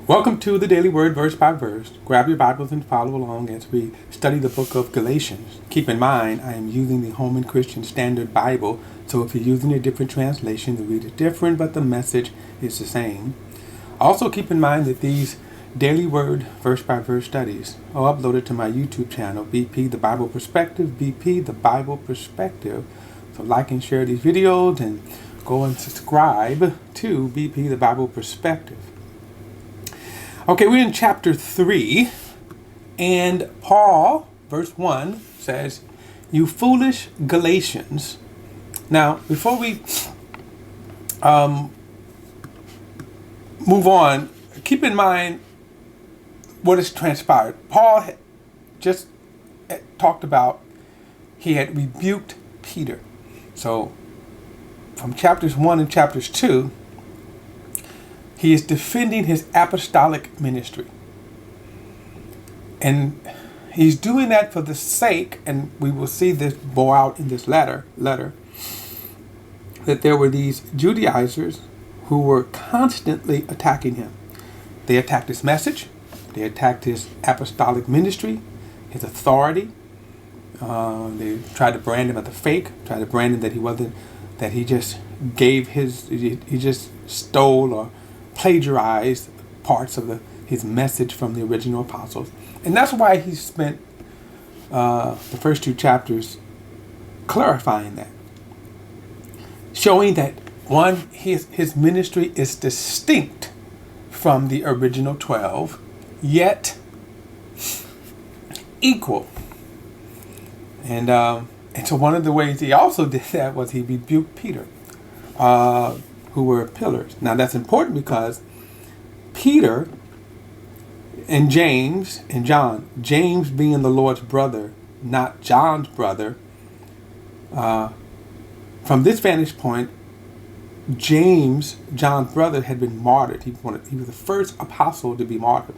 Welcome to the Daily Word, verse by verse. Grab your Bibles and follow along as we study the book of Galatians. Keep in mind, I am using the Holman Christian Standard Bible, so if you're using a different translation, the read is different, but the message is the same. Also keep in mind that these Daily Word, verse by verse studies are uploaded to my YouTube channel, BP The Bible Perspective, BP The Bible Perspective. So like and share these videos and go and subscribe to BP The Bible Perspective. Okay, we're in chapter 3, and Paul, verse 1, says, "You foolish Galatians." Now, before we move on, keep in mind what has transpired. Paul had just talked about he had rebuked Peter. So, from chapters 1 and chapters 2, he is defending his apostolic ministry. And he's doing that for the sake, and we will see this bore out in this letter, that there were these Judaizers who were constantly attacking him. They attacked his message. They attacked his apostolic ministry, his authority. They tried to brand him as a fake, tried to brand him that he wasn't, that he just gave he just stole or plagiarized parts of his message from the original apostles. And that's why he spent the first 2 chapters clarifying that. Showing that, one, his ministry is distinct from the original 12, yet equal. And so one of the ways he also did that was he rebuked Peter, who were pillars. Now that's important because Peter and James and John, James being the Lord's brother, not John's brother, from this vantage point, James, John's brother, had been martyred. He was the first apostle to be martyred.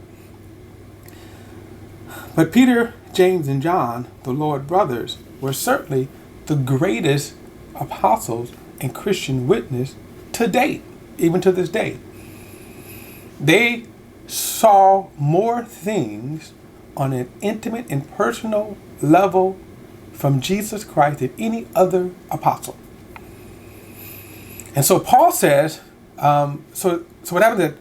But Peter, James, and John, the Lord's brothers, were certainly the greatest apostles and Christian witness to date, even to this day. They saw more things on an intimate and personal level from Jesus Christ than any other apostle. And so Paul says, so what happens is that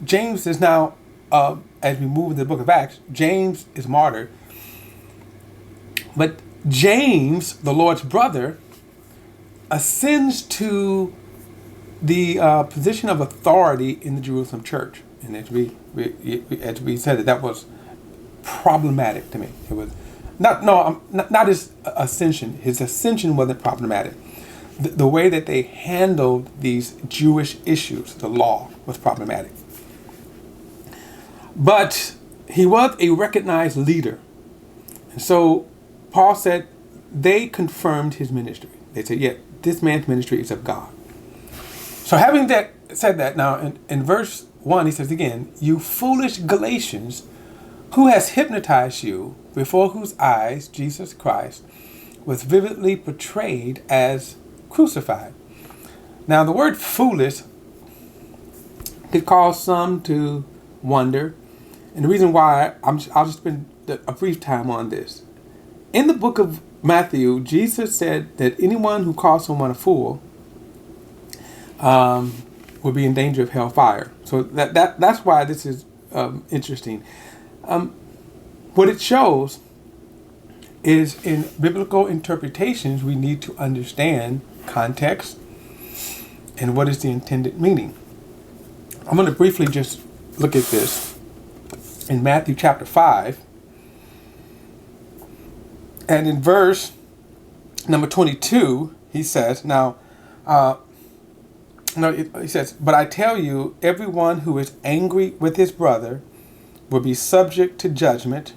James is now, as we move into the book of Acts, James is martyred. But James, the Lord's brother, ascends to the position of authority in the Jerusalem church. And as we said, that was problematic to me. It was not his ascension. His ascension wasn't problematic. The way that they handled these Jewish issues, the law, was problematic. But he was a recognized leader. And so Paul said they confirmed his ministry. They said, yeah, this man's ministry is of God. So having said that, now in verse 1, he says again, "You foolish Galatians, who has hypnotized you, before whose eyes Jesus Christ was vividly portrayed as crucified." Now the word foolish could cause some to wonder. And the reason why, I'll just spend a brief time on this. In the book of Matthew, Jesus said that anyone who calls someone a fool will be in danger of hellfire. So that's why this is interesting. What it shows is in biblical interpretations, we need to understand context and what is the intended meaning. I'm going to briefly just look at this in Matthew chapter 5. And in verse number 22, he says, he says, "But I tell you, everyone who is angry with his brother will be subject to judgment,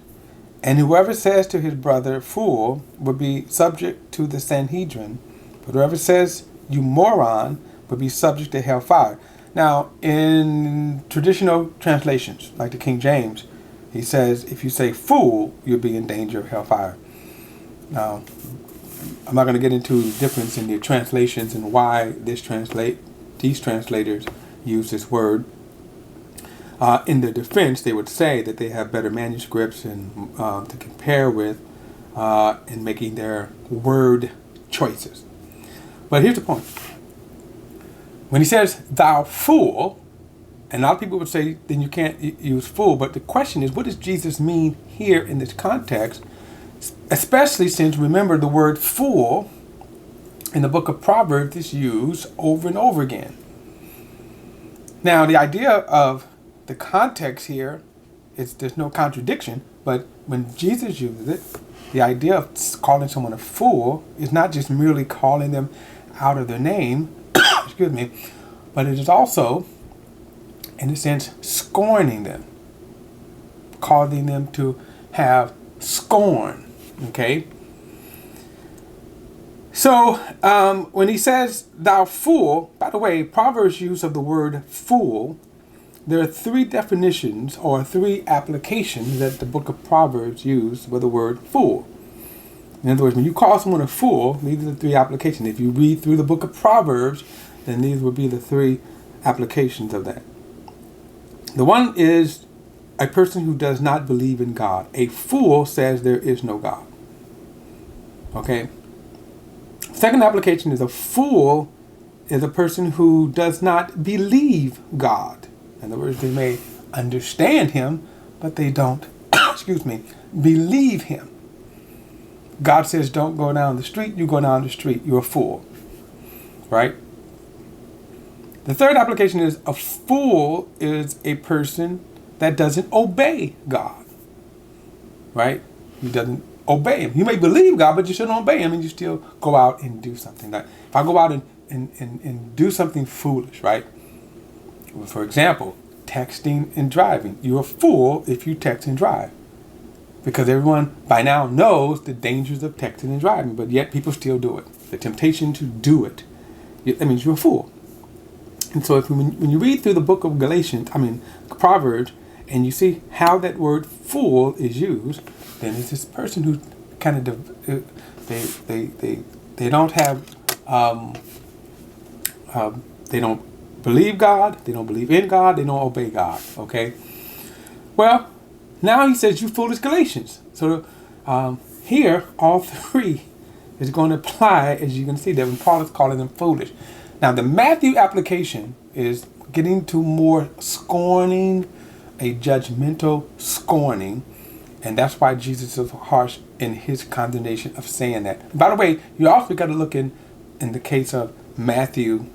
and whoever says to his brother, 'fool,' will be subject to the Sanhedrin. But whoever says, 'you moron,' will be subject to hellfire." Now, in traditional translations, like the King James, he says, if you say fool, you'll be in danger of hellfire. Now, I'm not going to get into the difference in the translations and why these translators use this word. In their defense, they would say that they have better manuscripts and to compare with in making their word choices. But here's the point. When he says, thou fool, and a lot of people would say, then you can't use fool. But the question is, what does Jesus mean here in this context? Especially since, remember, the word fool in the book of Proverbs is used over and over again. Now, the idea of the context here is there's no contradiction, but when Jesus uses it, the idea of calling someone a fool is not just merely calling them out of their name, excuse me, but it is also, in a sense, scorning them, causing them to have scorn, okay? So, when he says, thou fool, by the way, Proverbs' use of the word fool, there are three definitions or three applications that the book of Proverbs use for the word fool. In other words, when you call someone a fool, these are the three applications. If you read through the book of Proverbs, then these would be the three applications of that. The one is a person who does not believe in God. A fool says there is no God. Okay? Second application is a fool is a person who does not believe God. In other words, they may understand him, but they don't, believe him. God says, don't go down the street. You go down the street. You're a fool. Right? The third application is a fool is a person that doesn't obey God. Right? He doesn't obey him. You may believe God, but you shouldn't obey him, and you still go out and do something. Like if I go out and do something foolish, right? For example, texting and driving. You're a fool if you text and drive. Because everyone by now knows the dangers of texting and driving, but yet people still do it. The temptation to do it. That means you're a fool. And so when you read through the book of Proverbs, and you see how that word fool is used, then it's this person who kind of, they don't have, they don't believe God, they don't believe in God, they don't obey God, okay? Well, now he says, you foolish Galatians. So here, all three is going to apply, as you can see, that when Paul is calling them foolish. Now, the Matthew application is getting to more scorning, a judgmental scorning, and that's why Jesus is harsh in his condemnation of saying that. By the way, you also got to look in the case of Matthew,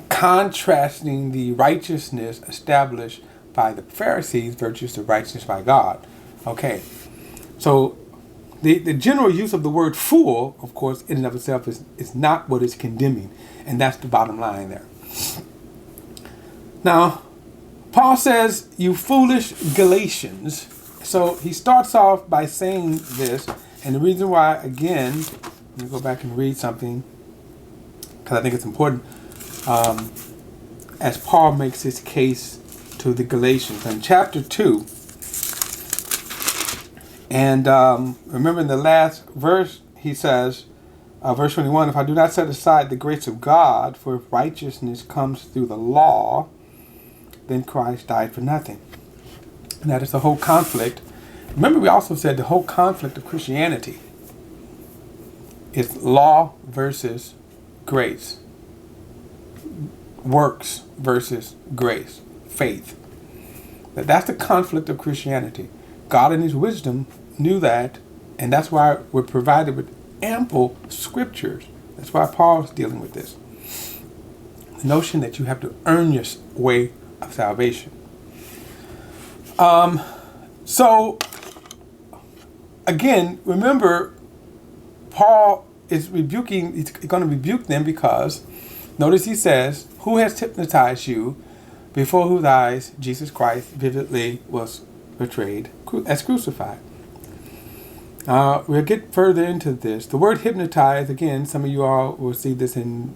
contrasting the righteousness established by the Pharisees versus the righteousness by God. Okay, so the general use of the word fool, of course, in and of itself is not what is condemning, and that's the bottom line there. Now, Paul says, you foolish Galatians. So he starts off by saying this, and the reason why, again, let me go back and read something, because I think it's important, as Paul makes his case to the Galatians. In chapter 2, and remember in the last verse, he says, verse 21, if I do not set aside the grace of God, for if righteousness comes through the law, then Christ died for nothing. And that is the whole conflict. Remember, we also said the whole conflict of Christianity is law versus grace. Works versus grace. Faith. That's the conflict of Christianity. God in his wisdom knew that, and that's why we're provided with ample scriptures. That's why Paul is dealing with this. The notion that you have to earn your way of salvation. So, again, remember, Paul is rebuking, he's going to rebuke them because, notice he says, who has hypnotized you, before whose eyes Jesus Christ vividly was portrayed as crucified. We'll get further into this. The word hypnotize, again, some of you all will see this in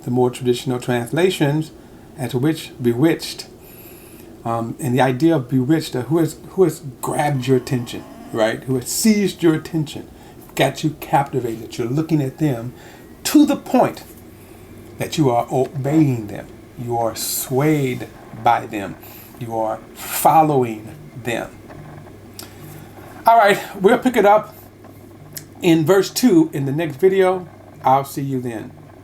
the more traditional translations, as which bewitched. And the idea of bewitched, who has grabbed your attention, right? Who has seized your attention, got you captivated. You're looking at them to the point that you are obeying them. You are swayed by them. You are following them. All right, we'll pick it up in verse 2 in the next video. I'll see you then.